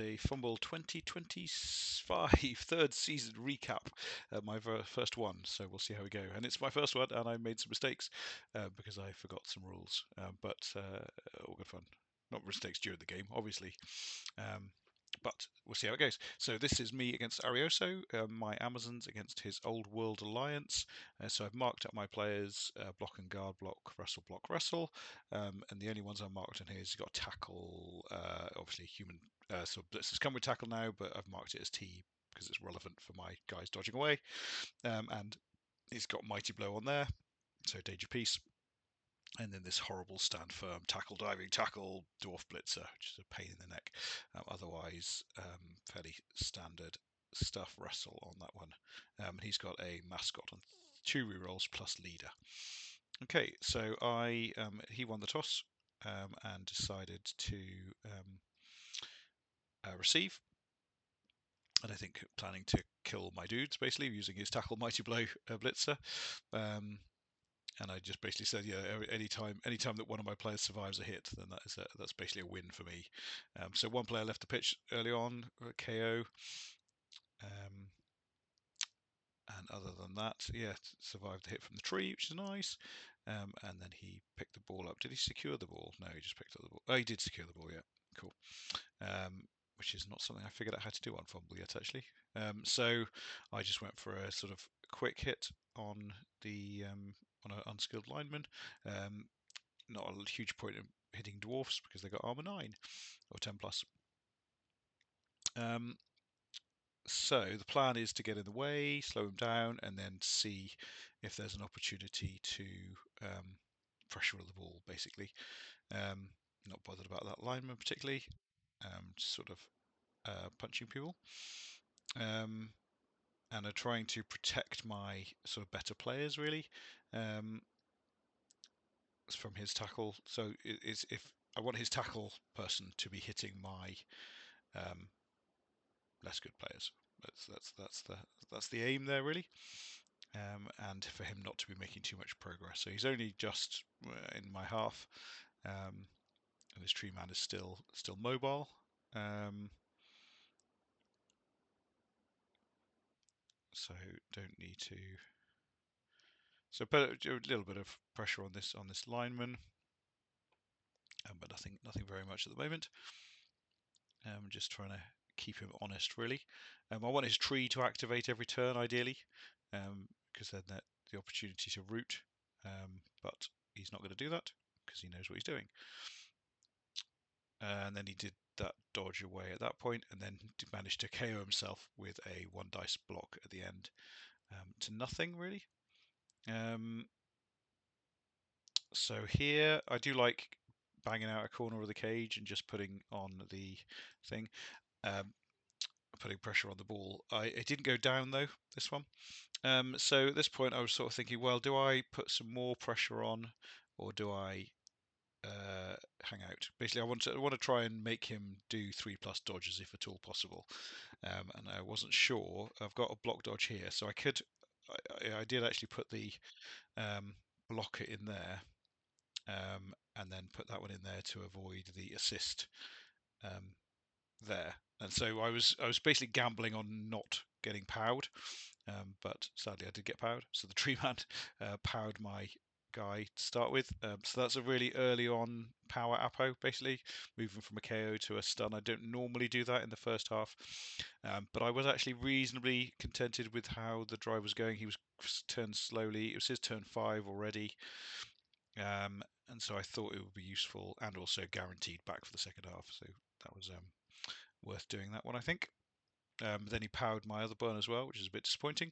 The Fumbbl 2025 third season recap, my first one. So we'll see how we go. And it's my first one, and I made some mistakes because I forgot some rules. But all good fun. Not mistakes during the game, obviously. But we'll see how it goes. So this is me against Arioso, my Amazons against his Old World Alliance. So I've marked up my players, block and guard, block, wrestle. And the only ones I've marked on here is you've got tackle, obviously human. So this has come with tackle now, but I've marked it as T because it's relevant for my guys dodging away. And he's got Mighty Blow on there, so danger piece. And then this horrible stand firm, tackle diving, tackle dwarf blitzer, which is a pain in the neck. Otherwise, fairly standard stuff wrestle on that one. He's got a mascot on 2 rerolls plus leader. Okay, so he won the toss and decided to receive. And I think planning to kill my dudes, basically, using his tackle mighty blow blitzer. And I just basically said, yeah, anytime that one of my players survives a hit, then that's basically a win for me. So one player left the pitch early on, KO. And other than that, yeah, survived the hit from the tree, which is nice. And then he picked the ball up. Did he secure the ball? No, he just picked up the ball. Oh, he did secure the ball, yeah. Cool. Which is not something I figured out how to do on Fumbbl yet, actually. So I just went for a sort of quick hit on on an unskilled lineman. Not a huge point in hitting dwarfs because they got armor 9 or 10 plus. So the plan is to get in the way, slow him down, and then see if there's an opportunity to pressure on the ball, basically. Not bothered about that lineman particularly. Sort of punching people. And are trying to protect my sort of better players, really, from his tackle. So if I want his tackle person to be hitting my less good players. That's the aim there, really. And for him not to be making too much progress. So he's only just in my half, and his tree man is still mobile. So don't need to. So put a little bit of pressure on this lineman, but nothing very much at the moment. Just trying to keep him honest, really. I want his tree to activate every turn, ideally, because then the opportunity to root. But he's not going to do that because he knows what he's doing. And then he did that dodge away at that point, and then managed to KO himself with a 1 dice block at the end to nothing, really. So here I do like banging out a corner of the cage and just putting on the thing, putting pressure on the ball. It didn't go down though, this one. So at this point I was sort of thinking, well, do I put some more pressure on, or do I hang out? Basically, I want to try and make him do 3+ dodges if at all possible. And I wasn't sure. I've got a block dodge here, so I could. I did actually put the blocker in there, and then put that one in there to avoid the assist there. And so I was basically gambling on not getting powered, but sadly I did get powered. So the tree man powered my guy to start with. So that's a really early on power Apo, basically moving from a KO to a stun. I don't normally do that in the first half, but I was actually reasonably contented with how the drive was going. He was turned slowly. It was his turn 5 already. And so I thought it would be useful and also guaranteed back for the second half. So that was worth doing that one, I think. Then he powered my other burn as well, which is a bit disappointing.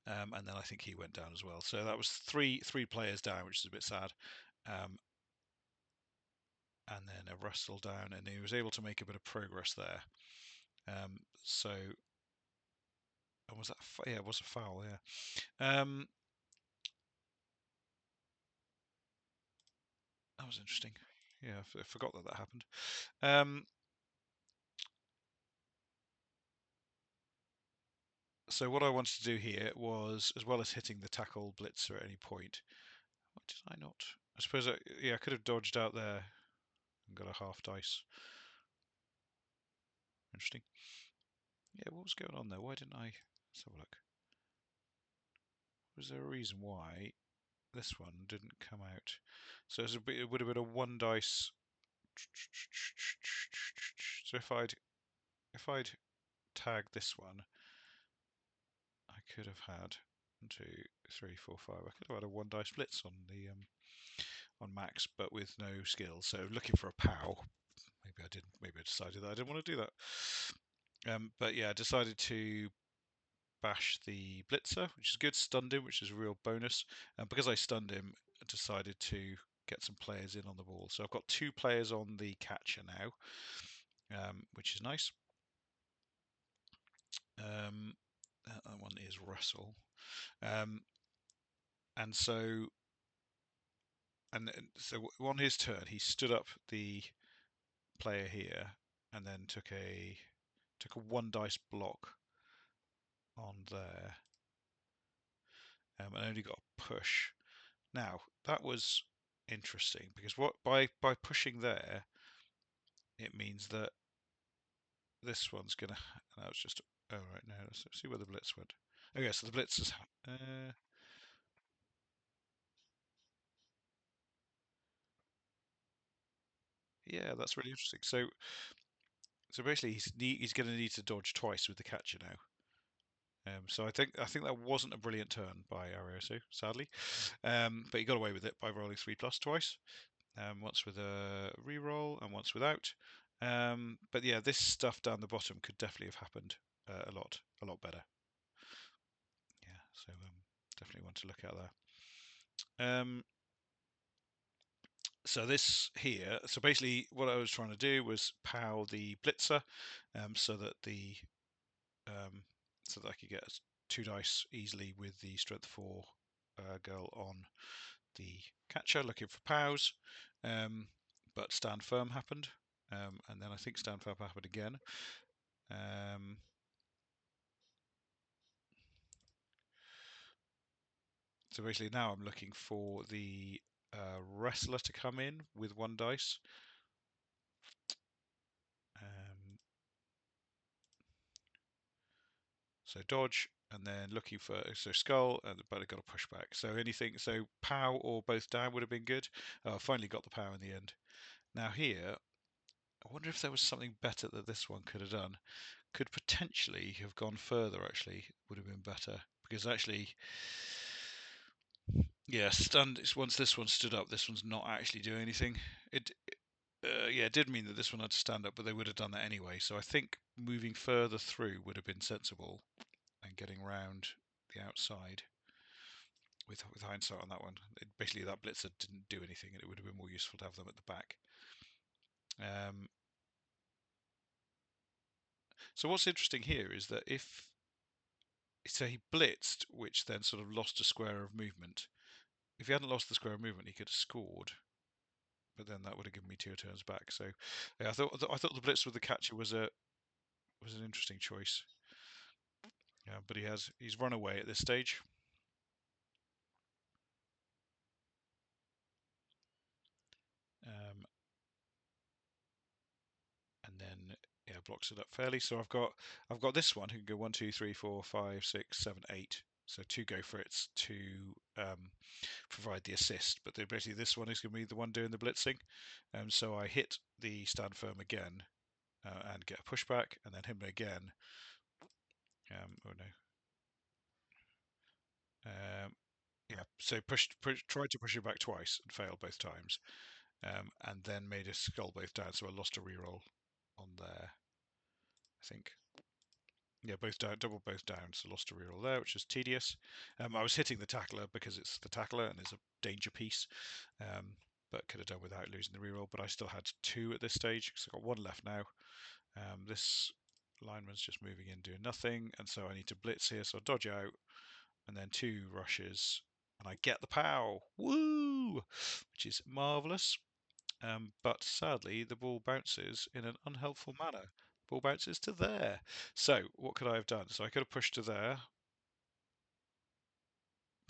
And then I think he went down as well. So that was three players down, which is a bit sad. And then a wrestle down, and he was able to make a bit of progress there. So, was that? Yeah, it was a foul. Yeah. That was interesting. Yeah, I forgot that happened. So what I wanted to do here was, as well as hitting the tackle blitzer at any point, what did I not? I suppose I could have dodged out there and got a half dice. interesting. Yeah, what was going on there? Why didn't I? Let's have a look. Was there a reason why this one didn't come out? So it would have been a one dice. So if I'd tagged this one, I could have had 1, 2, 3, 4, 5. I could have had a one dice blitz on the on max, but with no skills. So looking for a POW. Maybe I didn't. Maybe I decided that I didn't want to do that. But yeah, I decided to bash the blitzer, which is good. Stunned him, which is a real bonus. And because I stunned him, I decided to get some players in on the ball. So I've got 2 players on the catcher now, which is nice. That one is Russell. And so on his turn, he stood up the player here and then took a one dice block on there, and only got a push. Now that was interesting because by pushing there, it means that this one's gonna. That was just. Oh right, now let's see where the blitz went. Okay, so the blitz is. Yeah, that's really interesting. So basically, he's going to need to dodge twice with the catcher now. So I think that wasn't a brilliant turn by Arioso, sadly, but he got away with it by rolling 3+ twice, once with a re-roll and once without. But yeah, this stuff down the bottom could definitely have happened a lot better. Yeah, so definitely want to look at that. So this here, so basically what I was trying to do was POW the blitzer, so that um, so that I could get 2 dice easily with the strength 4 girl on the catcher, looking for POWs. But stand firm happened, and then I think stand firm happened again. So basically now I'm looking for the wrestler to come in with 1 dice. So dodge, and then looking for skull, but I got a pushback. So anything, so POW or both down would have been good. I finally got the POW in the end. Now here, I wonder if there was something better that this one could have done. Could potentially have gone further. Actually, would have been better because actually, yeah, stunned. Once this one stood up, this one's not actually doing anything. Yeah, it did mean that this one had to stand up, but they would have done that anyway. So I think moving further through would have been sensible and getting round the outside. With hindsight on that one, basically that blitzer didn't do anything, and it would have been more useful to have them at the back. So what's interesting here is that if so he blitzed, which then sort of lost a square of movement. If he hadn't lost the square of movement, he could have scored, but then that would have given me 2 turns back. So yeah, I thought the blitz with the catcher was an interesting choice. Yeah, but he's run away at this stage. Um, and then yeah, blocks it up fairly. So I've got this one who can go 1, 2, 3, 4, 5, 6, 7, 8. So 2 go for it to provide the assist. But basically this one is going to be the one doing the blitzing. So I hit the stand firm again and get a pushback, and then him again. Oh no. Yeah, so tried to push it back twice and failed both times, and then made a skull both down. So I lost a reroll on there, I think. Yeah, both down, double both down, so lost a reroll there, which is tedious. I was hitting the tackler because it's the tackler and it's a danger piece, but could have done without losing the reroll. But I still had 2 at this stage, so I've got 1 left now. This lineman's just moving in, doing nothing, and so I need to blitz here, so I dodge out, and then 2 rushes, and I get the POW! Woo! Which is marvellous. But sadly, the ball bounces in an unhelpful manner. The ball bounces to there. So, what could I have done? So I could have pushed to there,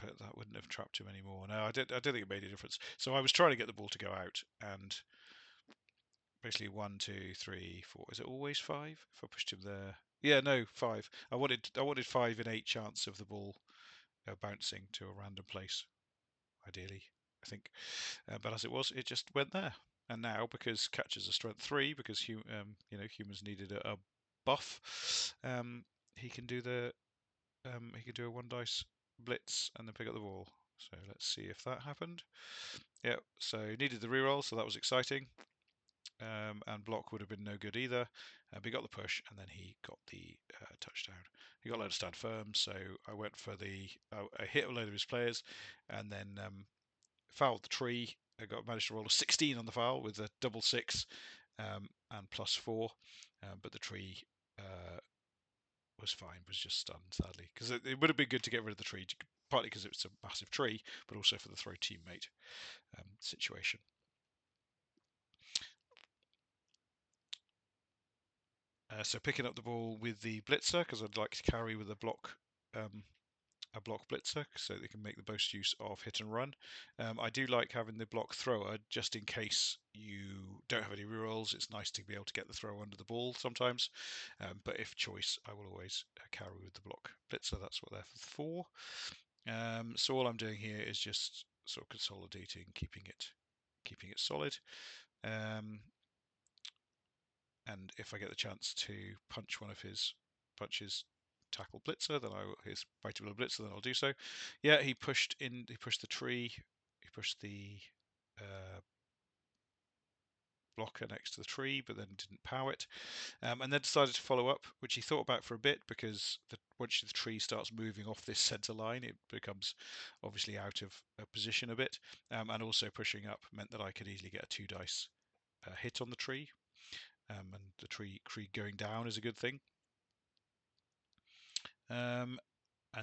but that wouldn't have trapped him anymore. No, I don't think it made a difference. So I was trying to get the ball to go out, and basically 1, 2, 3, 4. Is it always 5? If I pushed him there, yeah, no, 5. I wanted 5 in 8 chance of the ball bouncing to a random place, ideally, I think. But as it was, it just went there. And now, because catches are strength 3, because humans needed a buff, he can do a 1 dice blitz and then pick up the ball. So let's see if that happened. Yeah, so he needed the reroll, so that was exciting. And block would have been no good either. But he got the push, and then he got the touchdown. He got a load of stand firm, so I went for I hit a load of his players, and then fouled the tree. Managed to roll a 16 on the foul with a double 6 and +4, but the tree was fine. Was just stunned, sadly, because it would have been good to get rid of the tree, partly because it's a massive tree, but also for the throw teammate situation. So picking up the ball with the blitzer, because I'd like to carry with a block blitzer, so they can make the most use of hit and run. I do like having the block thrower, just in case you don't have any rerolls. It's nice to be able to get the throw under the ball sometimes. But if choice, I will always carry with the block blitzer. That's what they're for. So all I'm doing here is just sort of consolidating, keeping it solid. And if I get the chance to punch one of his punches, tackle blitzer, then his mighty blow blitzer, then I'll do so. Yeah, he pushed the tree, he pushed the blocker next to the tree, but then didn't pow it, and then decided to follow up, which he thought about for a bit, because once the tree starts moving off this center line, it becomes obviously out of position a bit, and also pushing up meant that I could easily get a 2 dice hit on the tree. And the tree going down is a good thing. And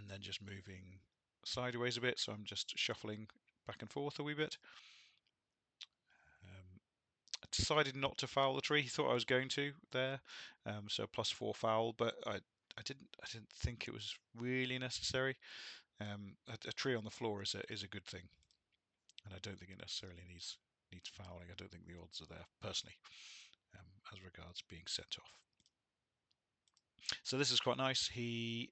then just moving sideways a bit, so I'm just shuffling back and forth a wee bit. I decided not to foul the tree. He thought I was going to there, so +4 foul, but I didn't think it was really necessary. A tree on the floor is a good thing, and I don't think it necessarily needs fouling. I don't think the odds are there personally, as regards being sent off. So this is quite nice. He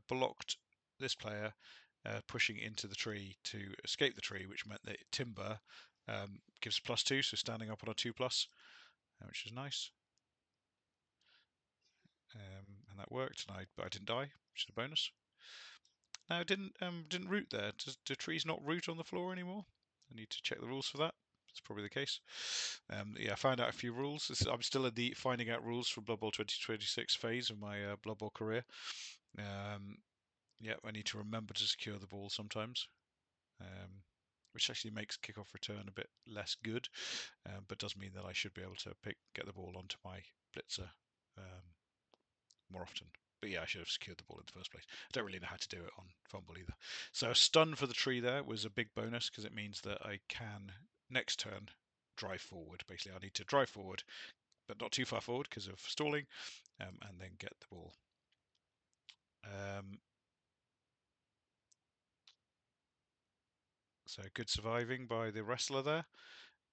blocked this player pushing into the tree to escape the tree, which meant that timber gives +2, so standing up on a 2+, which is nice. And that worked, but I didn't die, which is a bonus. Now, didn't root there. Do trees not root on the floor anymore? I need to check the rules for that. That's probably the case. Yeah, I found out a few rules. I'm still in the finding out rules for Blood Bowl 2026 phase of my Blood Bowl career. Yeah, I need to remember to secure the ball sometimes, which actually makes kickoff return a bit less good, but does mean that I should be able to get the ball onto my blitzer more often. But yeah, I should have secured the ball in the first place. I don't really know how to do it on Fumbbl either. So a stun for the tree there was a big bonus, because it means that I can, next turn, drive forward. Basically, I need to drive forward, but not too far forward because of stalling, and then get the ball. So good surviving by the wrestler there.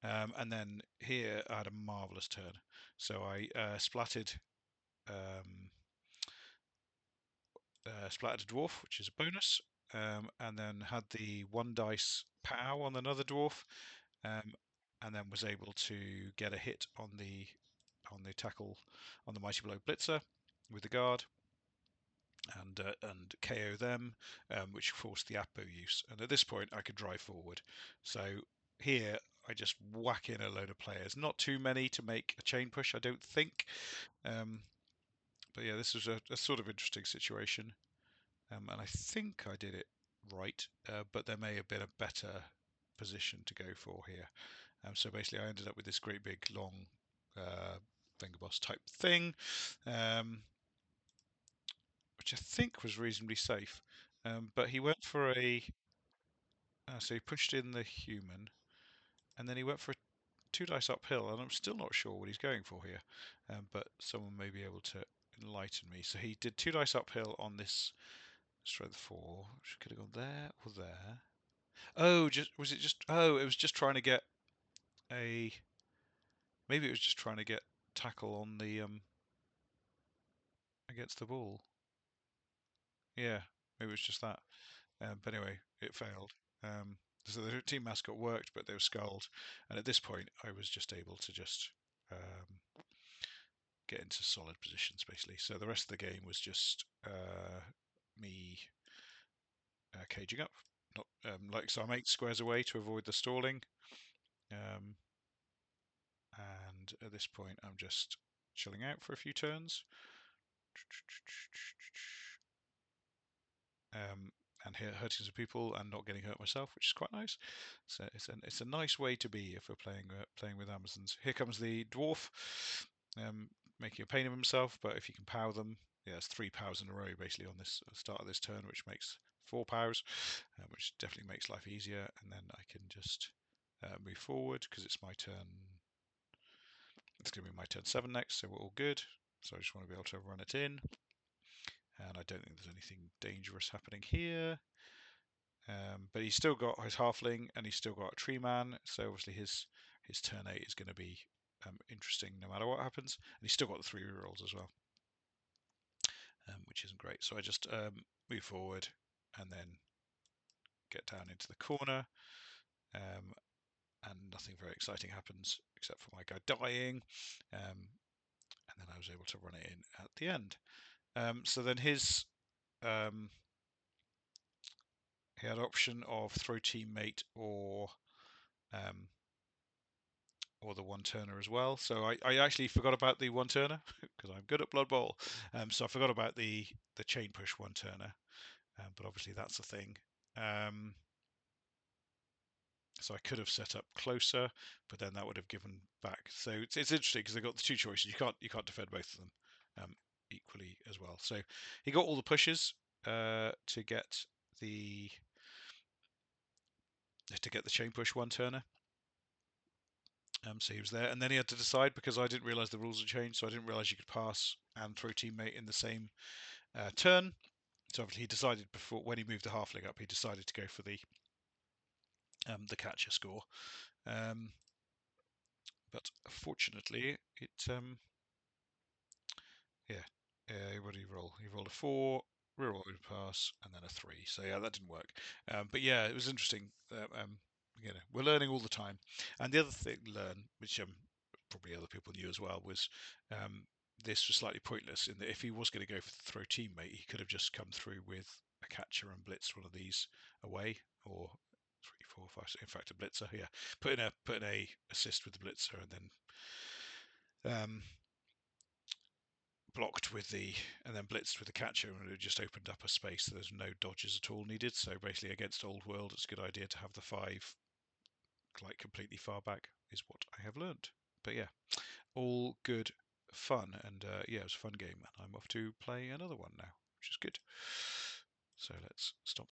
And then here I had a marvellous turn. So I splatted a dwarf, which is a bonus, and then had the 1 dice pow on another dwarf, and then was able to get a hit on the tackle on the mighty blow blitzer with the guard, and KO them, which forced the Appo use. And at this point, I could drive forward. So here, I just whack in a load of players. Not too many to make a chain push, I don't think. But yeah, this was a sort of interesting situation. And I think I did it right, but there may have been a better position to go for here. So basically, I ended up with this great big long finger boss type thing, which I think was reasonably safe. But he went for so he pushed in the human, and then he went for a 2 dice uphill, and I'm still not sure what he's going for here. But someone may be able to enlighten me. So he did 2 dice uphill on this strength 4, which could have gone there or there. Oh, it was just trying to get a Maybe it was just trying to get tackle on the against the ball. Yeah, maybe it was just that. But anyway, it failed. Um, so the team mascot worked, but they were sculled. And at this point, I was just able to just get into solid positions, basically. So the rest of the game was just me caging up. Not so I'm 8 squares away to avoid the stalling. Um, and at this point, I'm just chilling out for a few turns. Um, and hurting some people and not getting hurt myself, which is quite nice. So it's a nice way to be if we're playing with Amazons. Here comes the dwarf, um, making a pain of himself. But if you can power them, yeah, it's 3 powers in a row basically on this start of this turn, which makes 4 powers, which definitely makes life easier. And then I can just move forward because it's my turn. It's going to be my turn 7 next, so we're all good. So I just want to be able to run it in. And I don't think there's anything dangerous happening here. But he's still got his halfling and he's still got a tree man, so obviously his turn 8 is going to be interesting no matter what happens. And he's still got the 3 rerolls as well, which isn't great. So I just move forward and then get down into the corner, and nothing very exciting happens except for my guy dying, and then I was able to run it in at the end. So then his he had option of throw teammate um, or the one turner as well. So I actually forgot about the one turner because I'm good at Blood Bowl. So I forgot about the chain push one turner, but obviously that's a thing. So I could have set up closer, but then that would have given back. So it's interesting because they've got the two choices. You can't defend both of them equally as well. So he got all the pushes to get the chain push one turner. So he was there, and then he had to decide because I didn't realise the rules had changed. So I didn't realise you could pass and throw teammate in the same turn. So he decided before when he moved the halfling up, he decided to go for the catcher score. But fortunately, it yeah. What did he roll? He rolled a 4, reroll pass, and then a 3. So yeah, that didn't work. But yeah, it was interesting. We're learning all the time. And the other thing to learn, which probably other people knew as well, was this was slightly pointless in that if he was going to go for the throw teammate, he could have just come through with a catcher and blitzed one of these away, or 3, 4, 5. In fact, a blitzer. Yeah, put in a assist with the blitzer, and then blocked with and then blitzed with the catcher, and it just opened up a space. So there's no dodges at all needed. So basically, against Old World, it's a good idea to have the 5 like completely far back, is what I have learned. But yeah, all good fun, and yeah, it was a fun game. And I'm off to play another one now, which is good. So let's stop.